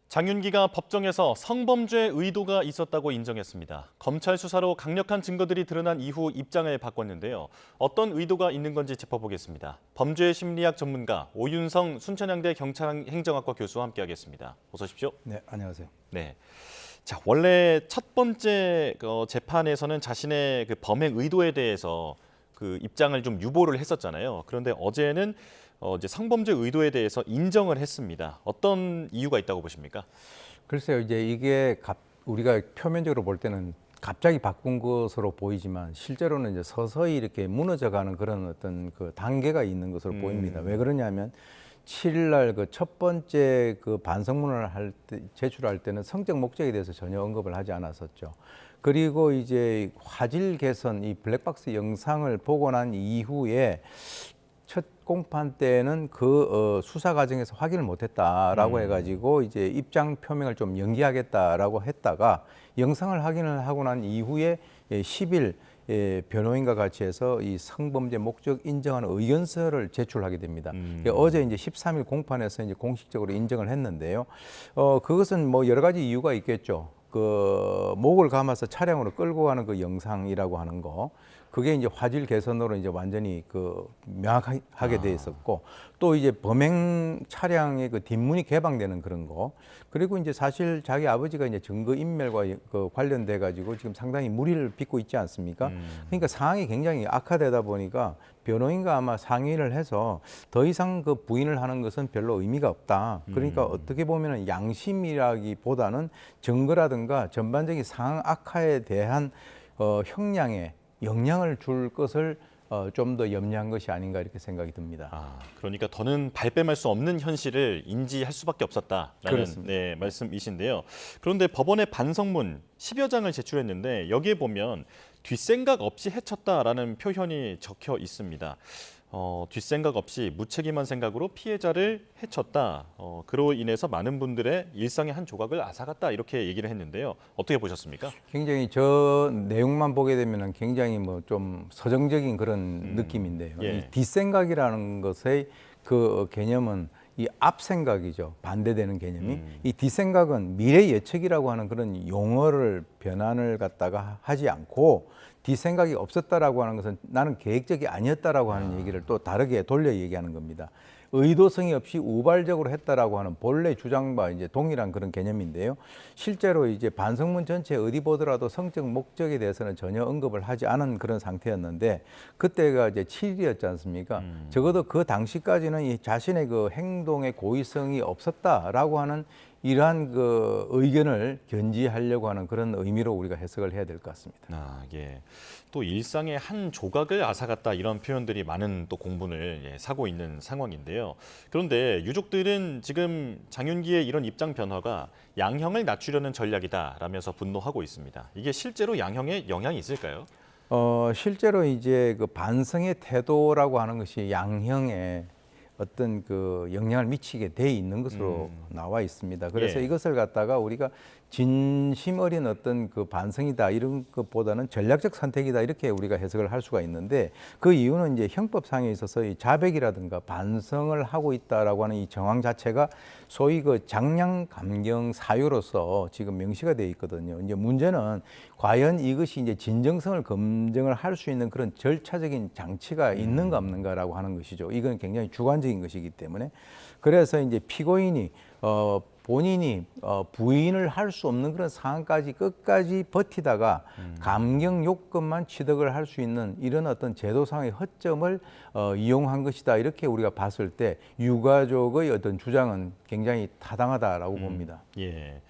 장윤기가 법정에서 성범죄 의도가 있었다고 인정했습니다. 검찰 수사로 강력한 증거들이 드러난 이후 입장을 바꿨는데요. 어떤 의도가 있는 건지 짚어보겠습니다. 범죄 심리학 전문가 오윤성 순천향대 경찰행정학과 교수와 함께하겠습니다. 어서 오십시오. 네, 안녕하세요. 네. 자, 원래 첫 번째 재판에서는 자신의 그 범행 의도에 대해서 그 입장을 좀 유보를 했었잖아요. 그런데 어제는 이제 성범죄 의도에 대해서 인정을 했습니다. 어떤 이유가 있다고 보십니까? 글쎄요, 이제 이게 우리가 표면적으로 볼 때는 갑자기 바꾼 것으로 보이지만 실제로는 이제 서서히 이렇게 무너져가는 그런 어떤 그 단계가 있는 것으로 보입니다. 왜 그러냐면 7일 날 그 첫 번째 그 반성문을 제출할 때는 성적 목적에 대해서 전혀 언급을 하지 않았었죠. 그리고 이제 화질 개선 이 블랙박스 영상을 보고 난 이후에 첫 공판 때는 그 수사 과정에서 확인을 못했다라고 해가지고 이제 입장 표명을 좀 연기하겠다라고 했다가 영상을 확인을 하고 난 이후에 10일 변호인과 같이 해서 이 성범죄 목적 인정하는 의견서를 제출하게 됩니다. 어제 이제 13일 공판에서 이제 공식적으로 인정을 했는데요. 그것은 뭐 여러 가지 이유가 있겠죠. 그 목을 감아서 차량으로 끌고 가는 그 영상이라고 하는 거, 그게 이제 화질 개선으로 이제 완전히 그 명확하게 돼 있었고, 또 이제 범행 차량의 그 뒷문이 개방되는 그런 거, 그리고 이제 사실 자기 아버지가 이제 증거 인멸과 그 관련돼 가지고 지금 상당히 무리를 빚고 있지 않습니까? 그러니까 상황이 굉장히 악화되다 보니까 변호인과 아마 상의를 해서 더 이상 그 부인을 하는 것은 별로 의미가 없다. 그러니까 어떻게 보면은 양심이라기보다는 증거라든가 전반적인 상황 악화에 대한 형량에 영향을 줄 것을 좀 더 염려한 것이 아닌가 이렇게 생각이 듭니다. 그러니까 더는 발뺌할 수 없는 현실을 인지할 수밖에 없었다라는 네, 말씀이신데요. 그런데 법원의 반성문 10여 장을 제출했는데 여기에 보면 뒷생각 없이 해쳤다라는 표현이 적혀 있습니다. 뒷생각 없이 무책임한 생각으로 피해자를 해쳤다. 그로 인해서 많은 분들의 일상의 한 조각을 앗아갔다 이렇게 얘기를 했는데요. 어떻게 보셨습니까? 굉장히 저 내용만 보게 되면 굉장히 뭐 좀 서정적인 그런 느낌인데요. 예. 이 뒷생각이라는 것의 그 개념은 이 앞생각이죠. 반대되는 개념이. 이 뒷생각은 미래 예측이라고 하는 그런 용어를 변환을 갖다가 하지 않고 뒷생각이 없었다라고 하는 것은 나는 계획적이 아니었다라고 하는 얘기를 또 다르게 돌려 얘기하는 겁니다. 의도성이 없이 우발적으로 했다라고 하는 본래 주장과 이제 동일한 그런 개념인데요. 실제로 이제 반성문 전체 어디 보더라도 성적 목적에 대해서는 전혀 언급을 하지 않은 그런 상태였는데 그때가 이제 7일이었지 않습니까? 적어도 그 당시까지는 이 자신의 그 행동의 고의성이 없었다라고 하는 이러한 그 의견을 견지하려고 하는 그런 의미로 우리가 해석을 해야 될 것 같습니다. 예. 또 일상의 한 조각을 앗아갔다 이런 표현들이 많은 또 공분을 사고 있는 상황인데요. 그런데 유족들은 지금 장윤기의 이런 입장 변화가 양형을 낮추려는 전략이다라면서 분노하고 있습니다. 이게 실제로 양형에 영향이 있을까요? 실제로 이제 그 반성의 태도라고 하는 것이 양형에 어떤 그 영향을 미치게 돼 있는 것으로 나와 있습니다. 그래서 예. 이것을 갖다가 우리가 진심 어린 어떤 그 반성이다 이런 것보다는 전략적 선택이다 이렇게 우리가 해석을 할 수가 있는데 그 이유는 이제 형법상에 있어서 이 자백이라든가 반성을 하고 있다라고 하는 이 정황 자체가 소위 그 장량 감경 사유로서 지금 명시가 돼 있거든요. 이제 문제는 과연 이것이 이제 진정성을 검증을 할 수 있는 그런 절차적인 장치가 있는가 없는가라고 하는 것이죠. 이건 굉장히 주관적인 것이기 때문에 그래서 이제 피고인이 본인이 부인을 할 수 없는 그런 상황까지 끝까지 버티다가 감경 요건만 취득을 할 수 있는 이런 어떤 제도상의 허점을 이용한 것이다 이렇게 우리가 봤을 때 유가족의 어떤 주장은 굉장히 타당하다라고 봅니다. 예.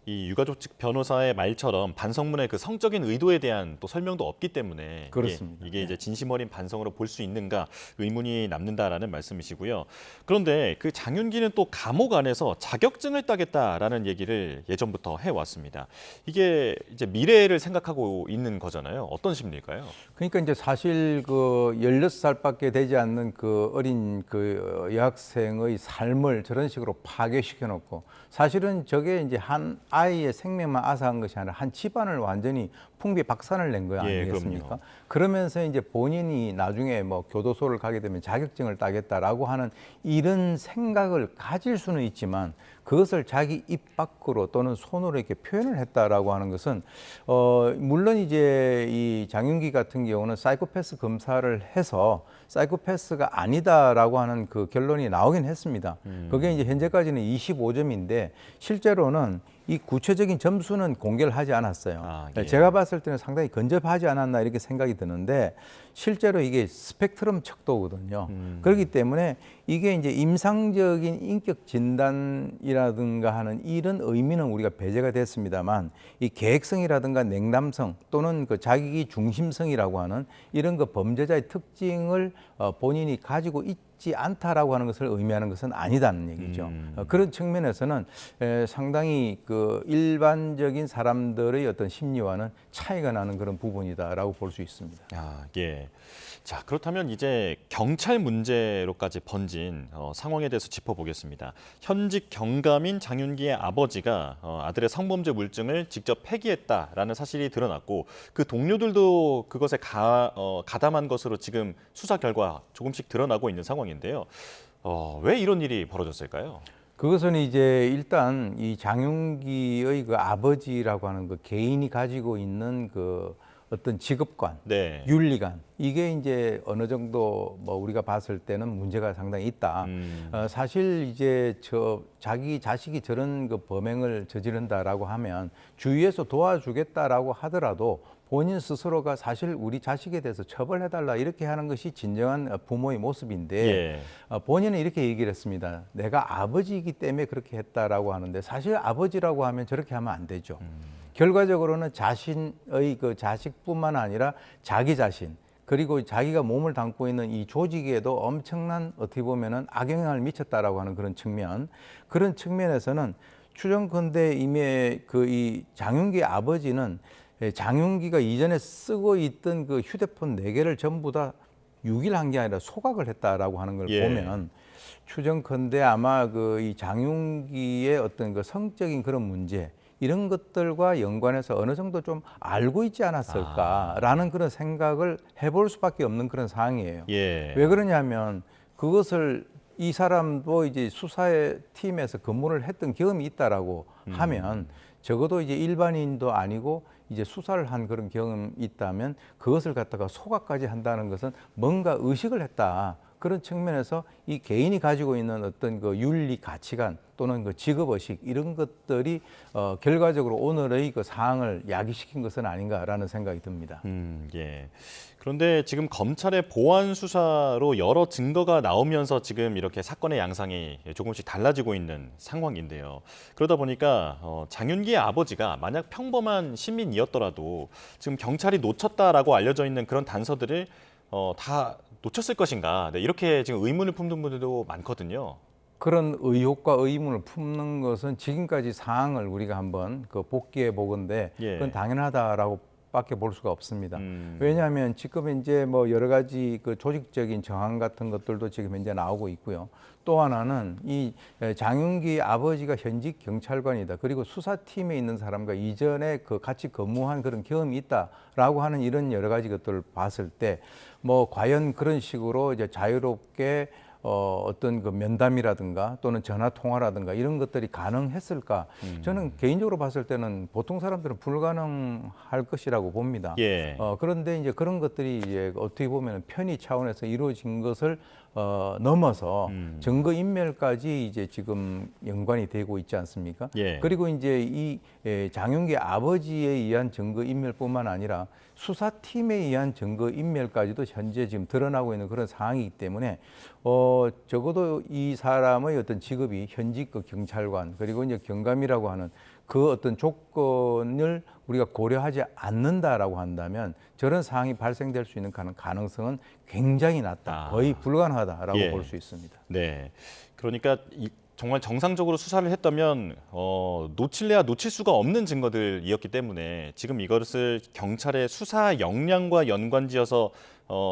이 유가족 측 변호사의 말처럼 반성문의 그 성적인 의도에 대한 또 설명도 없기 때문에 그렇습니다. 이게 이제 진심 어린 반성으로 볼 수 있는가 의문이 남는다라는 말씀이시고요. 그런데 그 장윤기는 또 감옥 안에서 자격증을 따겠다라는 얘기를 예전부터 해왔습니다. 이게 이제 미래를 생각하고 있는 거잖아요. 어떤 심리일까요? 그러니까 이제 사실 그 16살밖에 되지 않는 그 어린 그 여학생의 삶을 저런 식으로 파괴시켜 놓고 사실은 저게 이제 한 아이의 생명만 앗아간 것이 아니라 한 집안을 완전히 풍비박산을 낸 거 아니겠습니까? 그럼요. 그러면서 이제 본인이 나중에 뭐 교도소를 가게 되면 자격증을 따겠다라고 하는 이런 생각을 가질 수는 있지만 그것을 자기 입 밖으로 또는 손으로 이렇게 표현을 했다라고 하는 것은 물론 이제 이 장윤기 같은 경우는 사이코패스 검사를 해서 사이코패스가 아니다라고 하는 그 결론이 나오긴 했습니다. 그게 이제 현재까지는 25점인데 실제로는 이 구체적인 점수는 공개를 하지 않았어요. 예. 제가 봤을 때는 상당히 근접하지 않았나 이렇게 생각이 드는데 실제로 이게 스펙트럼 척도거든요. 그렇기 때문에 이게 이제 임상적인 인격 진단이라든가 하는 이런 의미는 우리가 배제가 됐습니다만 이 계획성이라든가 냉담성 또는 그 자기 중심성이라고 하는 이런 그 범죄자의 특징을 본인이 가지고 있지 않다라고 하는 것을 의미하는 것은 아니다는 얘기죠. 그런 측면에서는 상당히 그 일반적인 사람들의 어떤 심리와는 차이가 나는 그런 부분이다라고 볼 수 있습니다. 예. 자, 그렇다면 이제 경찰 문제로까지 번진 상황에 대해서 짚어보겠습니다. 현직 경감인 장윤기의 아버지가 아들의 성범죄 물증을 직접 폐기했다라는 사실이 드러났고 그 동료들도 그것에 가담한 것으로 지금 수사 결과 조금씩 드러나고 있는 상황인데요. 왜 이런 일이 벌어졌을까요? 그것은 이제 일단 이 장윤기의 그 아버지라고 하는 그 개인이 가지고 있는 그 어떤 직업관, 네. 윤리관 이게 이제 어느 정도 뭐 우리가 봤을 때는 문제가 상당히 있다. 사실 이제 자기 자식이 저런 그 범행을 저지른다라고 하면 주위에서 도와주겠다라고 하더라도 본인 스스로가 사실 우리 자식에 대해서 처벌해달라 이렇게 하는 것이 진정한 부모의 모습인데 예. 본인은 이렇게 얘기를 했습니다. 내가 아버지이기 때문에 그렇게 했다라고 하는데 사실 아버지라고 하면 저렇게 하면 안 되죠. 결과적으로는 자신의 그 자식뿐만 아니라 자기 자신 그리고 자기가 몸을 담고 있는 이 조직에도 엄청난 어떻게 보면은 악영향을 미쳤다라고 하는 그런 측면에서는 추정컨대 이미 그 이 장윤기 아버지는 장윤기가 이전에 쓰고 있던 그 휴대폰 4개를 전부 다 유기를 게 아니라 소각을 했다라고 하는 걸 보면 추정컨대 아마 그 이 장윤기의 어떤 그 성적인 그런 문제 이런 것들과 연관해서 어느 정도 좀 알고 있지 않았을까라는 그런 생각을 해볼 수밖에 없는 그런 상황이에요. 예. 왜 그러냐면 그것을 이 사람도 이제 수사의 팀에서 근무를 했던 경험이 있다라고 하면 적어도 이제 일반인도 아니고 이제 수사를 한 그런 경험이 있다면 그것을 갖다가 소각까지 한다는 것은 뭔가 의식을 했다. 그런 측면에서 이 개인이 가지고 있는 어떤 그 윤리 가치관 또는 그 직업의식 이런 것들이 결과적으로 오늘의 그 사항을 야기시킨 것은 아닌가라는 생각이 듭니다. 예. 그런데 지금 검찰의 보완 수사로 여러 증거가 나오면서 지금 이렇게 사건의 양상이 조금씩 달라지고 있는 상황인데요. 그러다 보니까 장윤기의 아버지가 만약 평범한 시민이었더라도 지금 경찰이 놓쳤다라고 알려져 있는 그런 단서들을 다 놓쳤을 것인가 이렇게 지금 의문을 품는 분들도 많거든요. 그런 의혹과 의문을 품는 것은 지금까지 사항을 우리가 한번 그 복기해 보건데 그건 당연하다라고 밖에 볼 수가 없습니다. 왜냐하면 지금 이제 뭐 여러 가지 그 조직적인 정황 같은 것들도 지금 현재 나오고 있고요. 또 하나는 이 장윤기 아버지가 현직 경찰관이다. 그리고 수사팀에 있는 사람과 이전에 그 같이 근무한 그런 경험이 있다라고 하는 이런 여러 가지 것들을 봤을 때 뭐 과연 그런 식으로 이제 자유롭게 어떤 그 면담이라든가 또는 전화 통화라든가 이런 것들이 가능했을까? 저는 개인적으로 봤을 때는 보통 사람들은 불가능할 것이라고 봅니다. 예. 그런데 이제 그런 것들이 이제 어떻게 보면 편의 차원에서 이루어진 것을 넘어서 증거 인멸까지 이제 지금 연관이 되고 있지 않습니까? 예. 그리고 이제 이 장윤기 아버지에 의한 증거 인멸뿐만 아니라 수사팀에 의한 증거 인멸까지도 현재 지금 드러나고 있는 그런 상황이기 때문에 적어도 이 사람의 어떤 직업이 현직 그 경찰관 그리고 이제 경감이라고 하는 그 어떤 조건을 우리가 고려하지 않는다라고 한다면 저런 상황이 발생될 수 있는 가능성은 굉장히 낮다, 거의 불가능하다라고 볼 수 있습니다. 네, 그러니까 정말 정상적으로 수사를 했다면 놓칠래야 놓칠 수가 없는 증거들이었기 때문에 지금 이것을 경찰의 수사 역량과 연관지어서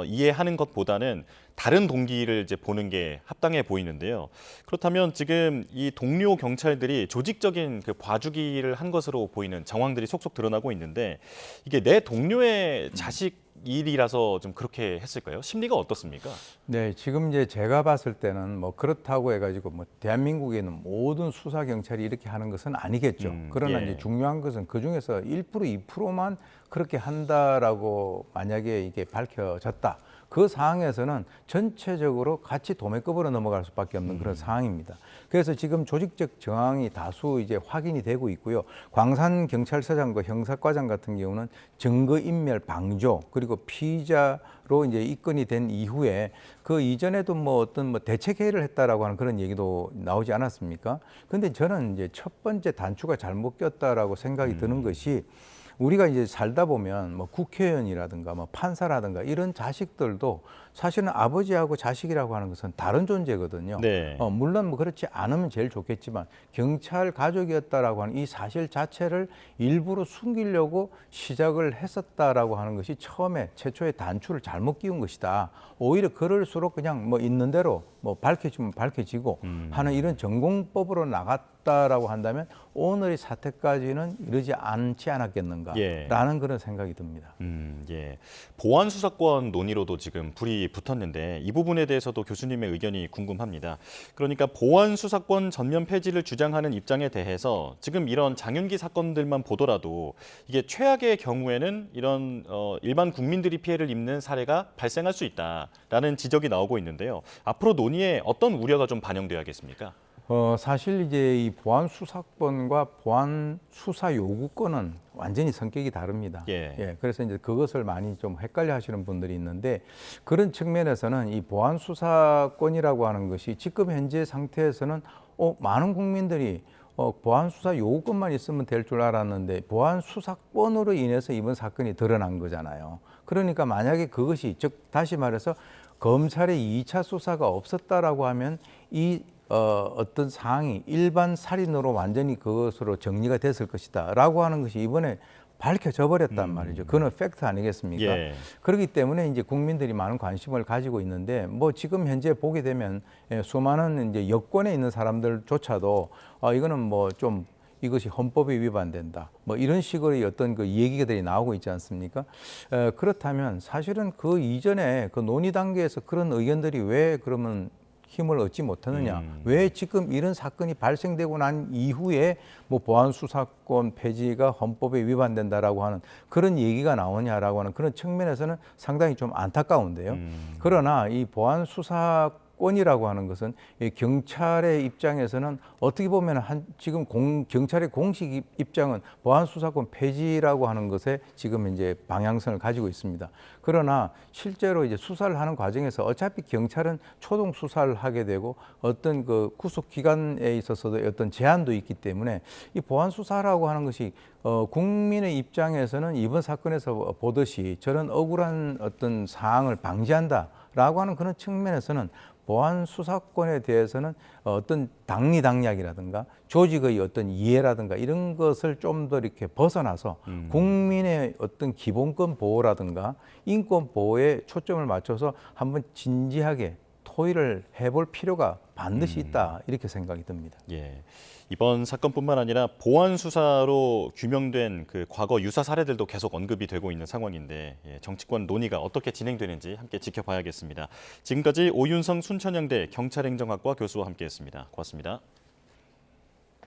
이해하는 것보다는 다른 동기를 이제 보는 게 합당해 보이는데요. 그렇다면 지금 이 동료 경찰들이 조직적인 그 봐주기를 한 것으로 보이는 정황들이 속속 드러나고 있는데 이게 내 동료의 자식 일이라서 좀 그렇게 했을까요? 심리가 어떻습니까? 네, 지금 이제 제가 봤을 때는 뭐 그렇다고 해가지고 뭐 대한민국에 있는 모든 수사 경찰이 이렇게 하는 것은 아니겠죠. 그러나 예. 이제 중요한 것은 그 중에서 1%, 2%만 그렇게 한다라고 만약에 이게 밝혀졌다. 그 상황에서는 전체적으로 같이 도매급으로 넘어갈 수밖에 없는 그런 상황입니다. 그래서 지금 조직적 정황이 다수 이제 확인이 되고 있고요. 광산 경찰서장과 형사과장 같은 경우는 증거인멸 방조 그리고 피의자로 이제 입건이 된 이후에 그 이전에도 뭐 어떤 뭐 대책 회의를 했다라고 하는 그런 얘기도 나오지 않았습니까? 근데 저는 이제 첫 번째 단추가 잘못 꼈다라고 생각이 드는 것이 우리가 이제 살다 보면 뭐 국회의원이라든가 뭐 판사라든가 이런 자식들도 사실은 아버지하고 자식이라고 하는 것은 다른 존재거든요. 네. 물론 뭐 그렇지 않으면 제일 좋겠지만 경찰 가족이었다라고 하는 이 사실 자체를 일부러 숨기려고 시작을 했었다라고 하는 것이 처음에 최초의 단추를 잘못 끼운 것이다. 오히려 그럴수록 그냥 뭐 있는 대로 뭐 밝혀지면 밝혀지고 하는 이런 전공법으로 나갔다라고 한다면 오늘의 사태까지는 이러지 않지 않았겠는가라는 그런 생각이 듭니다. 예. 보안 수사권 논의로도 지금 불이 붙었는데 이 부분에 대해서도 교수님의 의견이 궁금합니다. 그러니까 보안 수사권 전면 폐지를 주장하는 입장에 대해서 지금 이런 장윤기 사건들만 보더라도 이게 최악의 경우에는 이런 일반 국민들이 피해를 입는 사례가 발생할 수 있다라는 지적이 나오고 있는데요. 앞으로 논의에 어떤 우려가 좀 반영돼야겠습니까? 사실 이제 이 보안 수사권과 보안 수사 요구권은 완전히 성격이 다릅니다. 예. 그래서 이제 그것을 많이 좀 헷갈려 하시는 분들이 있는데 그런 측면에서는 이 보안 수사권이라고 하는 것이 지금 현재 상태에서는 많은 국민들이 보안 수사 요구권만 있으면 될 줄 알았는데 보안 수사권으로 인해서 이번 사건이 드러난 거잖아요. 그러니까 만약에 그것이 즉 다시 말해서 검찰의 2차 수사가 없었다라고 하면 이 어떤 상황이 일반 살인으로 완전히 그것으로 정리가 됐을 것이다 라고 하는 것이 이번에 밝혀져 버렸단 말이죠. 그건 팩트 아니겠습니까? 예. 그렇기 때문에 이제 국민들이 많은 관심을 가지고 있는데 뭐 지금 현재 보게 되면 수많은 이제 여권에 있는 사람들조차도 이거는 뭐 좀 이것이 헌법에 위반된다. 뭐 이런 식의 어떤 그 얘기들이 나오고 있지 않습니까? 그렇다면 사실은 그 이전에 그 논의 단계에서 그런 의견들이 왜 그러면 힘을 얻지 못하느냐. 왜 지금 이런 사건이 발생되고 난 이후에 뭐 보안 수사권 폐지가 헌법에 위반된다라고 하는 그런 얘기가 나오냐라고 하는 그런 측면에서는 상당히 좀 안타까운데요. 그러나 이 보안 수사권이라고 하는 것은 이 경찰의 입장에서는 어떻게 보면 지금 경찰의 공식 입장은 보안 수사권 폐지라고 하는 것에 지금 이제 방향성을 가지고 있습니다. 그러나 실제로 이제 수사를 하는 과정에서 어차피 경찰은 초동 수사를 하게 되고 어떤 그 구속 기간에 있어서도 어떤 제한도 있기 때문에 이 보안 수사라고 하는 것이 국민의 입장에서는 이번 사건에서 보듯이 저런 억울한 어떤 사항을 방지한다라고 하는 그런 측면에서는 보안 수사권에 대해서는 어떤 당리당략이라든가 조직의 어떤 이해라든가 이런 것을 좀 더 이렇게 벗어나서 국민의 어떤 기본권 보호라든가 인권 보호에 초점을 맞춰서 한번 진지하게 토의를 해볼 필요가 반드시 있다 이렇게 생각이 듭니다. 예. 이번 사건뿐만 아니라 보안 수사로 규명된 그 과거 유사 사례들도 계속 언급이 되고 있는 상황인데 정치권 논의가 어떻게 진행되는지 함께 지켜봐야겠습니다. 지금까지 오윤성 순천향대 경찰행정학과 교수와 함께했습니다. 고맙습니다.